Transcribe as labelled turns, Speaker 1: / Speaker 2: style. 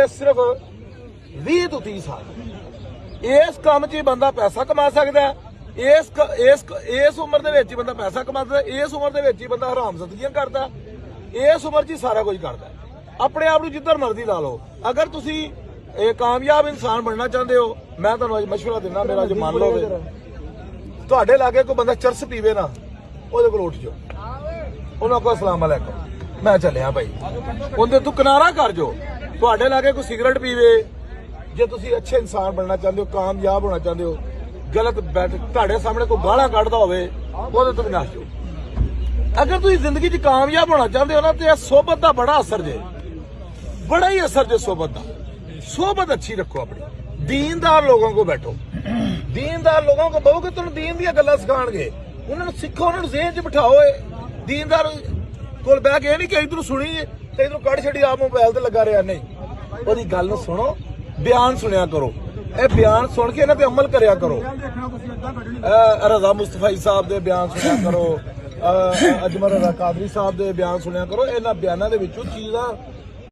Speaker 1: सिर्फ 20 ਤੋਂ 30 साल इस काम 'ਚ बंदा पैसा कमा सकता है। इस उम्र ਦੇ ਵਿੱਚ ਹੀ ਬੰਦਾ ਪੈਸਾ ਕਮਾਉਂਦਾ, ਇਸ ਉਮਰ ਦੇ ਵਿੱਚ ਹੀ ਬੰਦਾ ਹਰਾਮਜ਼ਾਦੀਆਂ ਕਰਦਾ, ਇਸ ਉਮਰ 'ਚ ਹੀ ਸਾਰਾ ਕੁਝ ਕਰਦਾ। ਆਪਣੇ ਆਪ ਨੂੰ ਜਿੱਧਰ ਮਰਜ਼ੀ ਲਾ ਲਓ। ਅਗਰ ਤੁਸੀਂ ਇਹ ਕਾਮਯਾਬ ਇਨਸਾਨ ਬਣਨਾ ਚਾਹੁੰਦੇ ਹੋ, ਮੈਂ ਤੁਹਾਨੂੰ ਅੱਜ ਮਸ਼ਵਰਾ ਦਿੰਦਾ, ਮੇਰਾ ਅੱਜ ਮੰਨ ਲਓਗੇ, ਤੁਹਾਡੇ ਲਾਗੇ ਕੋਈ ਬੰਦਾ ਚਰਸ ਪੀਵੇ ਨਾ, ਉਹਦੇ ਕੋਲ ਉੱਠ ਜਾਓ, ਉਹਨਾਂ ਕੋਲ ਅਸਲਾਮ ਅਲੈਕੁਮ, ਮੈਂ ਚੱਲਿਆ ਭਾਈ, ਉਹਦੇ ਤੂੰ ਕਿਨਾਰਾ ਕਰ ਜਾਓ। ਤੁਹਾਡੇ ਲਾਗੇ ਕੋਈ ਸਿਗਰਟ ਪੀਵੇ, ਜੇ ਤੁਸੀਂ ਅੱਛੇ ਇਨਸਾਨ ਬਣਨਾ ਚਾਹੁੰਦੇ ਹੋ, ਕਾਮਯਾਬ ਹੋਣਾ ਚਾਹੁੰਦੇ ਹੋ, ਗਲਤ ਬੈਠ ਤੁਹਾਡੇ ਸਾਹਮਣੇ ਕੋਈ ਗਾਲਾਂ ਕੱਢਦਾ ਹੋਵੇ, ਉਹਦੇ ਤੋਂ ਵੀ ਨੱਸ ਜਾਓ। ਅਗਰ ਤੁਸੀਂ ਜ਼ਿੰਦਗੀ 'ਚ ਕਾਮਯਾਬ ਹੋਣਾ ਚਾਹੁੰਦੇ ਹੋ ਨਾ, ਤੇ ਇਹ ਸੋਬਤ ਦਾ ਬੜਾ ਅਸਰ ਜੇ, ਬੜਾ ਹੀ ਅਸਰ ਜੇ ਸੋਬਤ ਦਾ। सोबत अच्छी रखो अपनी, दीनदार लोगों को बैठो, दीनदार लोगों को बहुगे तुम दीन दी गल्लां सिखाणगे, उन्होंने सीखो, उन्होंने ज़हन च बिठाओ। दीनदार कोल बैठ के नहीं कि इधरों सुनी ते इधरों कट छड़ी, आप मोबाइल ते लगा रहा, नहीं, ओदी गल नूं सुनो, बयान सुनिया करो, ਇਹ ਬਿਆਨ ਸੁਣ ਕੇ ਇਹਨਾਂ ਤੇ ਅਮਲ ਕਰਿਆ ਕਰੋ। ਰਜ਼ਾ ਮੁਸਤਫਾਈ ਸਾਹਿਬ ਦੇ ਬਿਆਨ ਸੁਣਿਆ ਕਰੋ, ਅਜਮਲ ਰਜ਼ਾ ਕਾਦਰੀ ਸਾਹਿਬ ਦੇ ਬਿਆਨ ਸੁਣਿਆ ਕਰੋ। ਇਹਨਾਂ ਬਿਆਨਾਂ ਦੇ ਵਿੱਚੋਂ ਚੀਜ਼ਾਂ